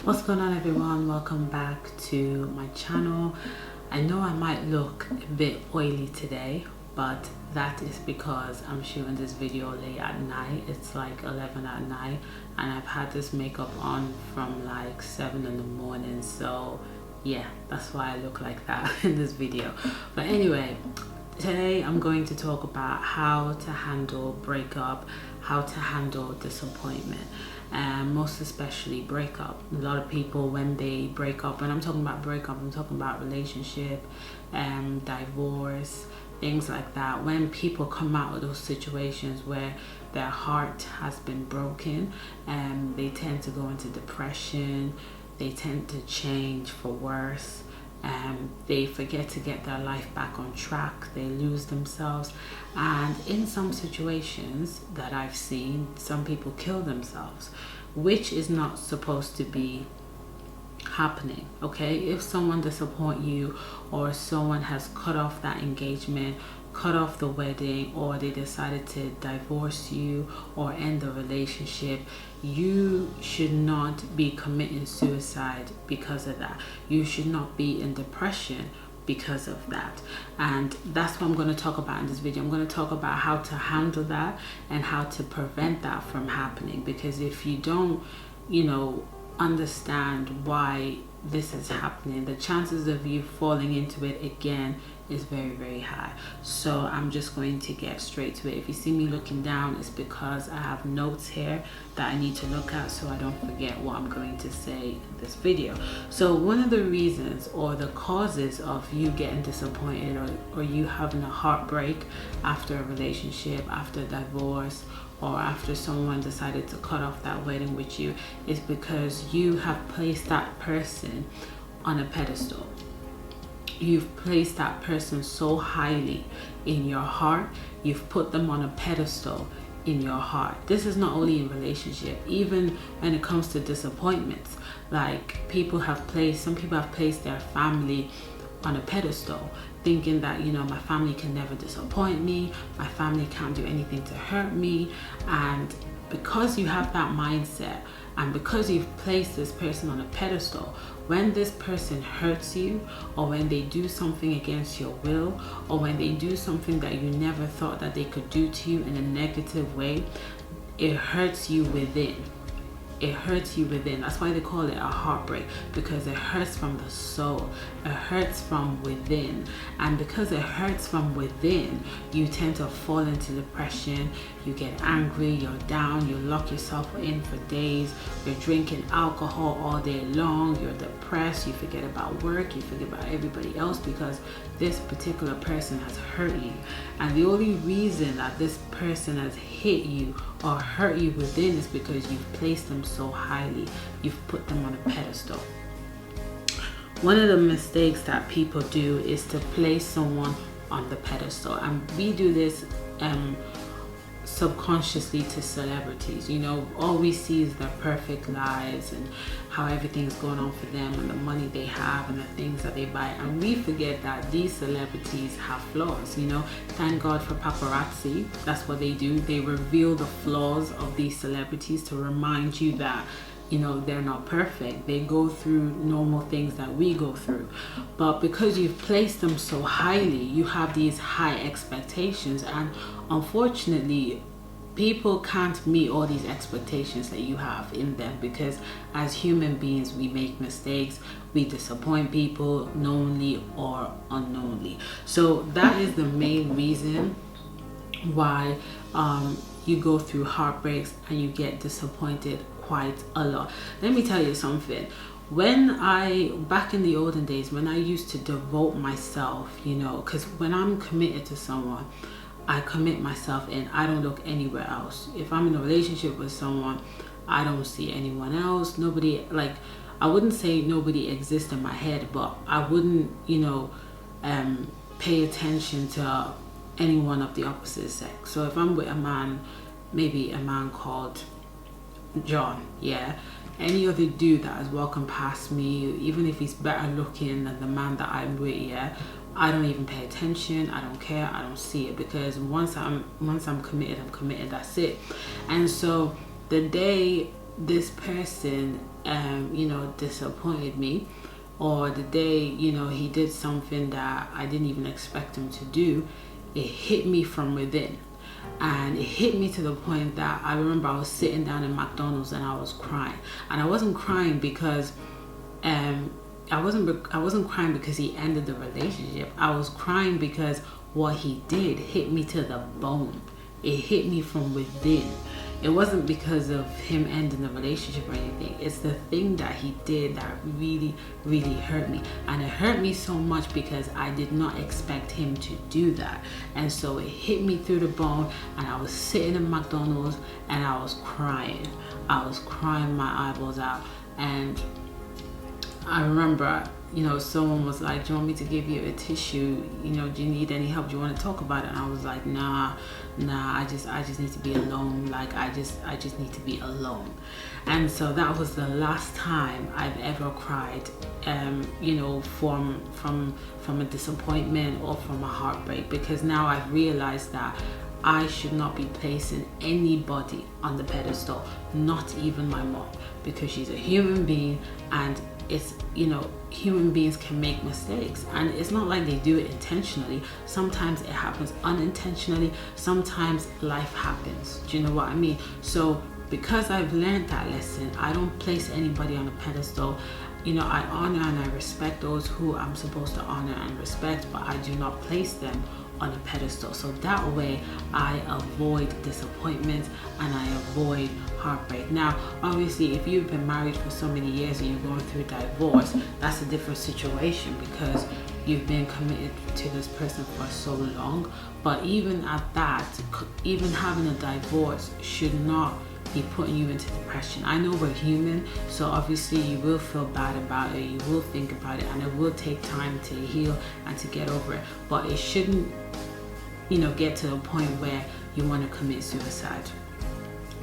What's going on, everyone? Welcome back to my channel. I know I might look a bit oily today, but that is because I'm shooting this video late at night. It's like 11 at night and I've had this makeup on from like 7 in the morning, so yeah, that's why I look like that in this video. But anyway, today I'm going to talk about how to handle breakup, how to handle disappointment, and most especially breakup. A lot of people, when they break up, and I'm talking about breakup, I'm talking about relationship, divorce, things like that. When people come out of those situations where their heart has been broken, they tend to go into depression, they tend to change for worse. They forget to get their life back on track, they lose themselves, and in some situations that I've seen, some people kill themselves, which is not supposed to be happening. Okay, if someone disappoint you, or someone has cut off that engagement, cut off the wedding, or they decided to divorce you or end the relationship, you should not be committing suicide because of that. You should not be in depression because of that. And that's what I'm going to talk about in this video. I'm going to talk about how to handle that and how to prevent that from happening, because if you don't, understand why this is happening, the chances of you falling into it again is very, very high. So I'm just going to get straight to it. If you see me looking down, it's because I have notes here that I need to look at so I don't forget what I'm going to say in this video. So one of the reasons or the causes of you getting disappointed, or you having a heartbreak after a relationship, after a divorce, or after someone decided to cut off that wedding with you, is because you have placed that person on a pedestal. You've placed that person so highly in your heart. You've put them on a pedestal in your heart. This is not only in relationship, even when it comes to disappointments. Like some people have placed their family on a pedestal, thinking that, my family can never disappoint me, my family can't do anything to hurt me. And because you have that mindset, and because you've placed this person on a pedestal, when this person hurts you, or when they do something against your will, or when they do something that you never thought that they could do to you in a negative way, it hurts you within. It hurts you within. That's why they call it a heartbreak, because it hurts from the soul. It hurts from within. And because it hurts from within, you tend to fall into depression. You get angry, you're down, you lock yourself in for days, you're drinking alcohol all day long, you're depressed, you forget about work, you forget about everybody else because this particular person has hurt you. And the only reason that this person has hit you or hurt you within is because you've placed them so highly. You've put them on a pedestal. One of the mistakes that people do is to place someone on the pedestal, and we do this subconsciously to celebrities. All we see is their perfect lives and how everything's going on for them, and the money they have and the things that they buy, and we forget that these celebrities have flaws. Thank God for paparazzi. That's what they do. They reveal the flaws of these celebrities to remind you that they're not perfect. They go through normal things that we go through. But because you've placed them so highly, you have these high expectations, and unfortunately people can't meet all these expectations that you have in them, because as human beings we make mistakes, we disappoint people knowingly or unknowingly. So that is the main reason why you go through heartbreaks and you get disappointed quite a lot. Let me tell you something. Back in the olden days, when I used to devote myself, because when I'm committed to someone, I commit myself and I don't look anywhere else. If I'm in a relationship with someone, I don't see anyone else. Nobody, I wouldn't say nobody exists in my head, but I wouldn't, pay attention to anyone of the opposite sex. So if I'm with a man, maybe a man called John, any other dude that has walking past me, even if he's better looking than the man that I'm with, I don't even pay attention. I don't care. I don't see it, because once I'm committed, I'm committed. That's it. And so the day this person, disappointed me, or the day, he did something that I didn't even expect him to do, it hit me from within. And it hit me to the point that I remember I was sitting down in McDonald's and I was crying. And I wasn't crying because I wasn't crying because he ended the relationship. I was crying because what he did hit me to the bone. It hit me from within. It wasn't because of him ending the relationship or anything. It's the thing that he did that really, really hurt me. And it hurt me so much because I did not expect him to do that. And so it hit me through the bone, and I was sitting in McDonald's and I was crying. I was crying my eyeballs out. And I remember, someone was like, do you want me to give you a tissue? Do you need any help? Do you want to talk about it? And I was like, nah, I just need to be alone. Like, I just need to be alone. And so that was the last time I've ever cried, from a disappointment or from a heartbreak, because now I've realized that I should not be placing anybody on the pedestal, not even my mom, because she's a human being, and it's, human beings can make mistakes, and it's not like they do it intentionally. Sometimes it happens unintentionally. Sometimes life happens. Do you know what I mean? So because I've learned that lesson, I don't place anybody on a pedestal. I honor and I respect those who I'm supposed to honor and respect, but I do not place them on a pedestal. So that way I avoid disappointment and I avoid heartbreak. Now, obviously, if you've been married for so many years and you're going through divorce, that's a different situation because you've been committed to this person for so long. But even at that, even having a divorce should not be putting you into depression. I know we're human, so obviously you will feel bad about it, you will think about it, and it will take time to heal and to get over it. But it shouldn't, get to the point where you want to commit suicide.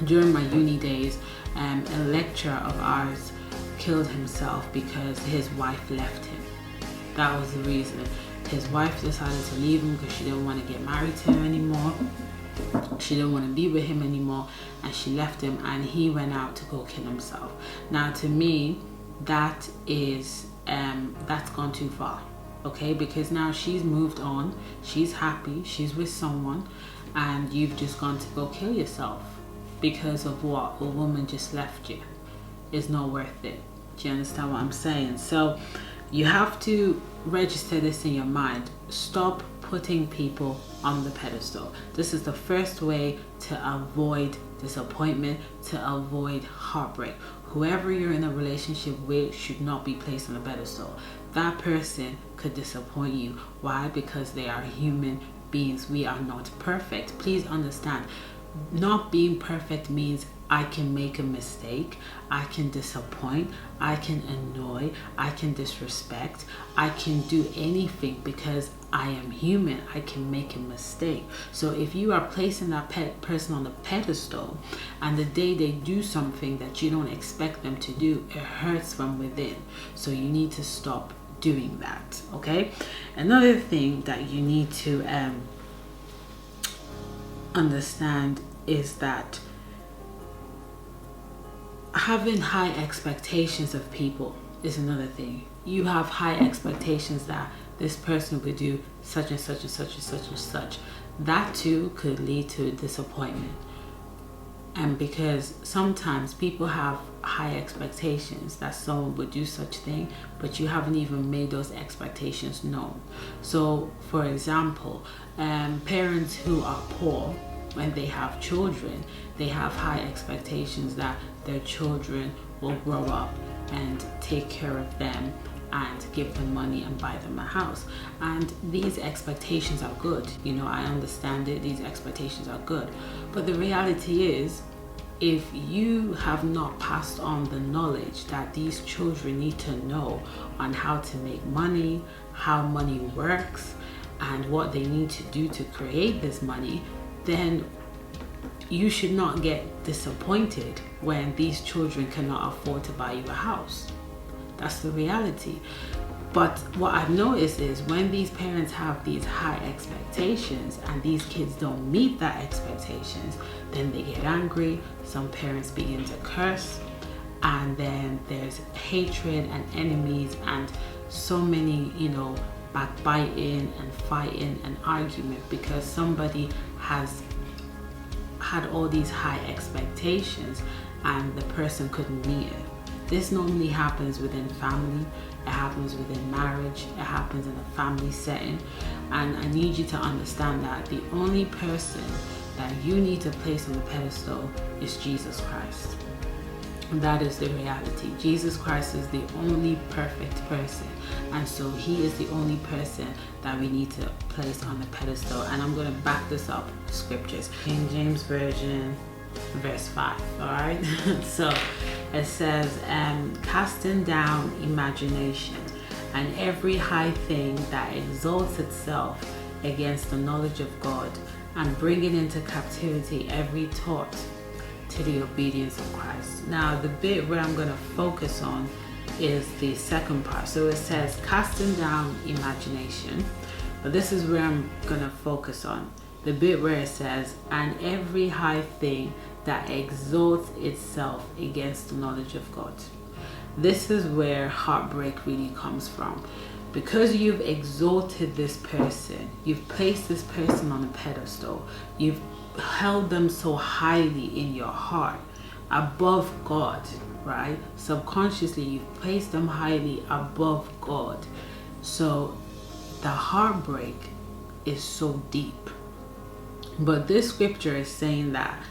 During my uni days, a lecturer of ours killed himself because his wife left him. That was the reason. His wife decided to leave him because she didn't want to get married to him anymore. She didn't want to be with him anymore, and she left him, and he went out to go kill himself. Now, to me, that is that's gone too far, okay? Because now she's moved on, she's happy, she's with someone, and you've just gone to go kill yourself because of what a woman just left you. It's not worth it. Do you understand what I'm saying? So you have to register this in your mind. Stop putting people on the pedestal. This is the first way to avoid disappointment, to avoid heartbreak. Whoever you're in a relationship with should not be placed on a pedestal. That person could disappoint you. Why? Because they are human beings. We are not perfect. Please understand, not being perfect means I can make a mistake, I can disappoint, I can annoy, I can disrespect, I can do anything because I am human. I can make a mistake. So if you are placing that person on the pedestal, and the day they do something that you don't expect them to do, it hurts from within. So you need to stop doing that, okay? Another thing that you need to understand is that having high expectations of people is another thing. You have high expectations that this person would do such and such and such and such and such. That too could lead to disappointment. And because sometimes people have high expectations that someone would do such thing, but you haven't even made those expectations known. So for example, parents who are poor, when they have children, they have high expectations that their children will grow up and take care of them and give them money and buy them a house. And these expectations are good. I understand it. These expectations are good. But the reality is, if you have not passed on the knowledge that these children need to know on how to make money, how money works, and what they need to do to create this money, then you should not get disappointed when these children cannot afford to buy you a house. That's the reality. But what I've noticed is when these parents have these high expectations and these kids don't meet that expectations, then they get angry. Some parents begin to curse, and then there's hatred and enemies and so many, backbiting and fighting and argument because somebody has had all these high expectations and the person couldn't meet it. This normally happens within family, it happens within marriage, it happens in a family setting. And I need you to understand that the only person that you need to place on the pedestal is Jesus Christ. And that is the reality. Jesus Christ is the only perfect person. And so he is the only person that we need to place on the pedestal. And I'm going to back this up with scriptures. King James Version, verse 5. All right. So it says, casting down imagination and every high thing that exalts itself against the knowledge of God, and bringing into captivity every thought to the obedience of Christ. Now, the bit where I'm going to focus on is the second part. So it says casting down imagination, but this is where I'm going to focus on the bit where it says, and every high thing that exalts itself against the knowledge of God. This is where heartbreak really comes from. Because you've exalted this person, you've placed this person on a pedestal, you've held them so highly in your heart, above God, right? Subconsciously, you've placed them highly above God. So the heartbreak is so deep. But this scripture is saying that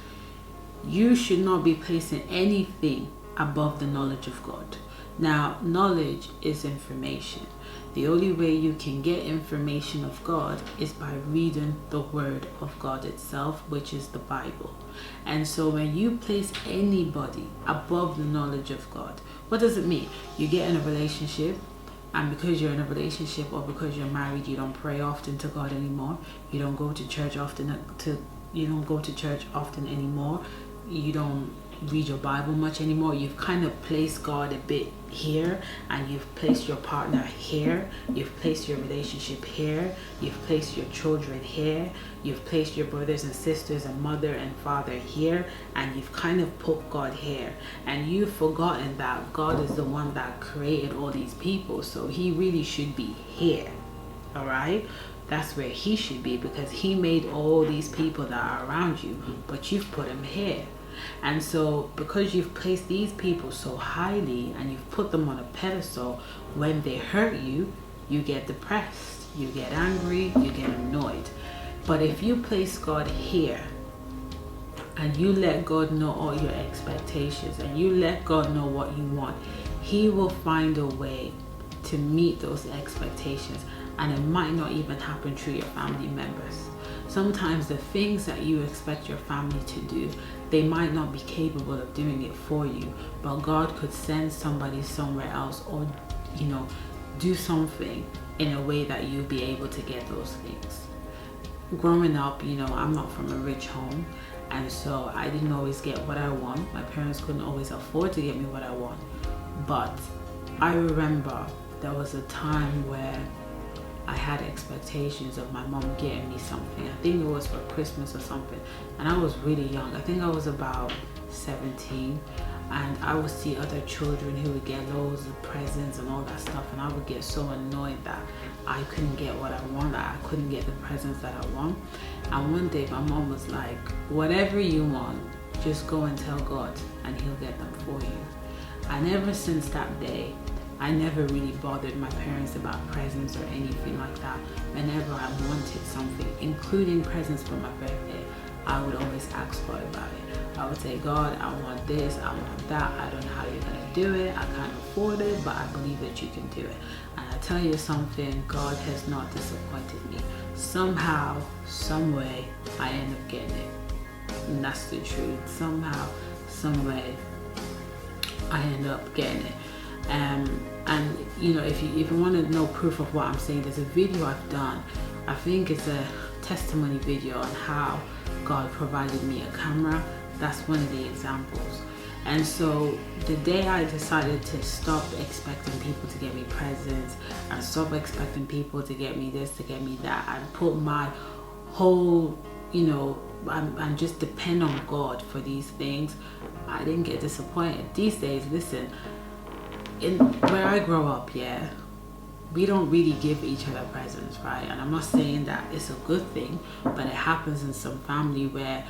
you should not be placing anything above the knowledge of God. Now, knowledge is information. The only way you can get information of God is by reading the word of God itself, which is the Bible. And so when you place anybody above the knowledge of God, what does it mean? You get in a relationship, and because you're in a relationship or because you're married, you don't pray often to God anymore. You don't go to church often anymore. You don't read your Bible much anymore. You've kind of placed God a bit here, and you've placed your partner here, you've placed your relationship here, you've placed your children here, you've placed your brothers and sisters and mother and father here, and you've kind of put God here, and you've forgotten that God is the one that created all these people, so he really should be here. All right, that's where he should be, because he made all these people that are around you, but you've put him here. And so because you've placed these people so highly and you've put them on a pedestal, when they hurt you, you get depressed, you get angry, you get annoyed. But if you place God here and you let God know all your expectations and you let God know what you want, he will find a way to meet those expectations. And it might not even happen through your family members. Sometimes the things that you expect your family to do, they might not be capable of doing it for you, but God could send somebody somewhere else, or do something in a way that you'll be able to get those things. Growing up, I'm not from a rich home, and so I didn't always get what I want. My parents couldn't always afford to get me what I want. But I remember there was a time where I had expectations of my mom getting me something. I think it was for Christmas or something. And I was really young. I think I was about 17. And I would see other children who would get loads of presents and all that stuff. And I would get so annoyed that I couldn't get what I want. That I couldn't get the presents that I want. And one day my mom was like, whatever you want, just go and tell God and he'll get them for you. And ever since that day, I never really bothered my parents about presents or anything like that. Whenever I wanted something, including presents for my birthday, I would always ask God about it. I would say, God, I want this, I want that. I don't know how you're going to do it. I can't afford it, but I believe that you can do it. And I tell you something, God has not disappointed me. Somehow, some way, I end up getting it. And that's the truth. Somehow, some way, I end up getting it. And if you want to know proof of what I'm saying, there's a video I've done. I think it's a testimony video on how God provided me a camera. That's one of the examples. And so the day I decided to stop expecting people to get me presents and stop expecting people to get me this, to get me that, and put my whole, and just depend on God for these things, I didn't get disappointed. These days, listen, where I grow up, we don't really give each other presents, right? And I'm not saying that it's a good thing, but it happens in some family where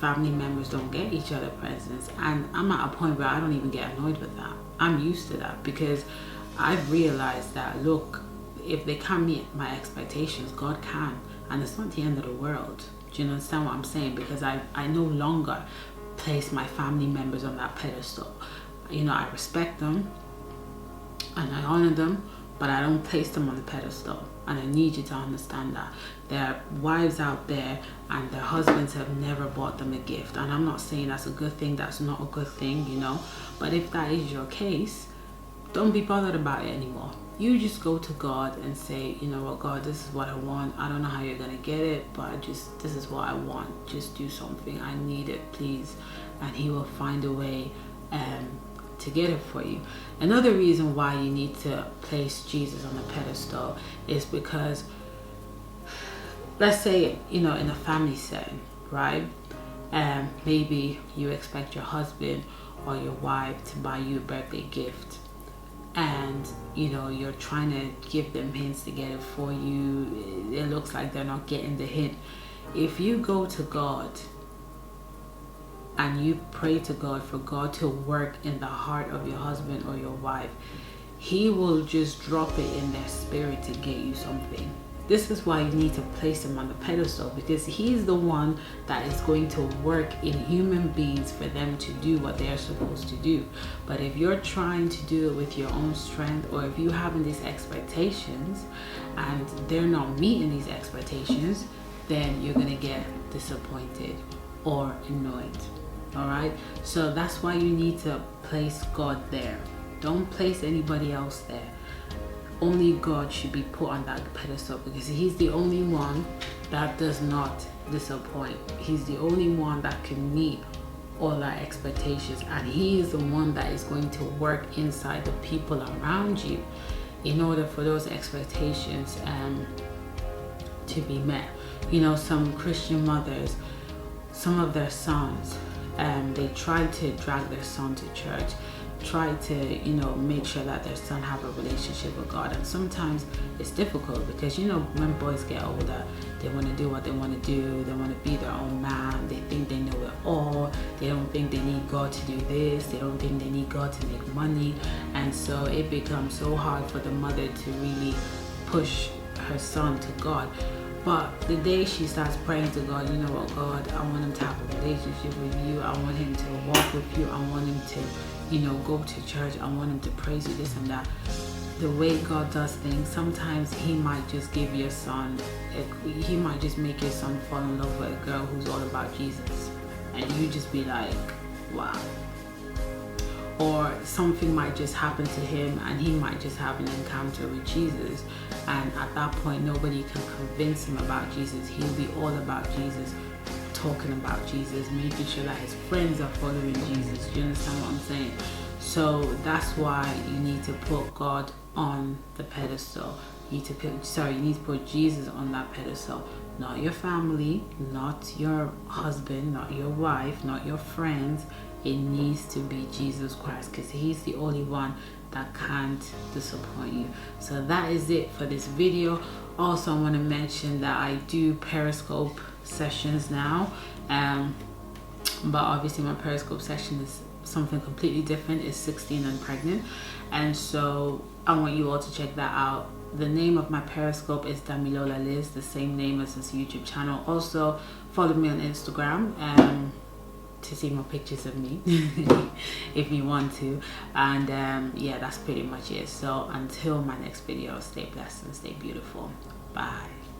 family members don't get each other presents, and I'm at a point where I don't even get annoyed with that. I'm used to that because I've realized that, look, if they can't meet my expectations, God can, and it's not the end of the world. Do you understand what I'm saying? Because I no longer place my family members on that pedestal. I respect them and I honor them, but I don't place them on the pedestal. And I need you to understand that. There are wives out there and their husbands have never bought them a gift. And I'm not saying that's a good thing, that's not a good thing, But if that is your case, don't be bothered about it anymore. You just go to God and say, you know what, God, this is what I want. I don't know how you're going to get it, but this is what I want. Just do something. I need it, please. And He will find a way to get it for you. Another reason why you need to place Jesus on the pedestal is because, let's say, in a family setting, right? Maybe you expect your husband or your wife to buy you a birthday gift, and you're trying to give them hints to get it for you. It looks like they're not getting the hint. If you go to God and you pray to God for God to work in the heart of your husband or your wife, He will just drop it in their spirit to get you something. This is why you need to place Him on the pedestal, because He's the one that is going to work in human beings for them to do what they're supposed to do. But if you're trying to do it with your own strength, or if you're having these expectations and they're not meeting these expectations, then you're going to get disappointed or annoyed. All right, so that's why you need to place God there. Don't place anybody else there. Only God should be put on that pedestal, because He's the only one that does not disappoint. He's the only one that can meet all our expectations, and He is the one that is going to work inside the people around you in order for those expectations to be met. Some Christian mothers, some of their sons, they try to drag their son to church, try to make sure that their son have a relationship with God. And sometimes it's difficult because when boys get older, they want to do what they want to do. They want to be their own man. They think they know it all. They don't think they need God to do this. They don't think they need God to make money. And so it becomes so hard for the mother to really push her son to God. But the day she starts praying to God, you know what, God, I want him to have a relationship with you. I want him to walk with you. I want him to, go to church. I want him to praise you, this and that. The way God does things, sometimes He might just give your son, He might just make your son fall in love with a girl who's all about Jesus. And you just be like, wow. Or something might just happen to him and he might just have an encounter with Jesus, and at that point nobody can convince him about Jesus. He'll be all about Jesus, talking about Jesus, making sure that his friends are following Jesus. Do you understand what I'm saying? So that's why you need to put God on the pedestal. You need to put Jesus on that pedestal. Not your family, not your husband, not your wife, not your friends. It needs to be Jesus Christ, because He's the only one that can't disappoint you. So that is it for this video. Also, I want to mention that I do periscope sessions now, but obviously my periscope session is something completely different. It's 16 and pregnant, and so I want you all to check that out. The name of my periscope is DamilolaLiz, the same name as this YouTube channel. Also follow me on Instagram to see more pictures of me if you want to. And yeah, that's pretty much it. So until my next video, stay blessed and stay beautiful. Bye.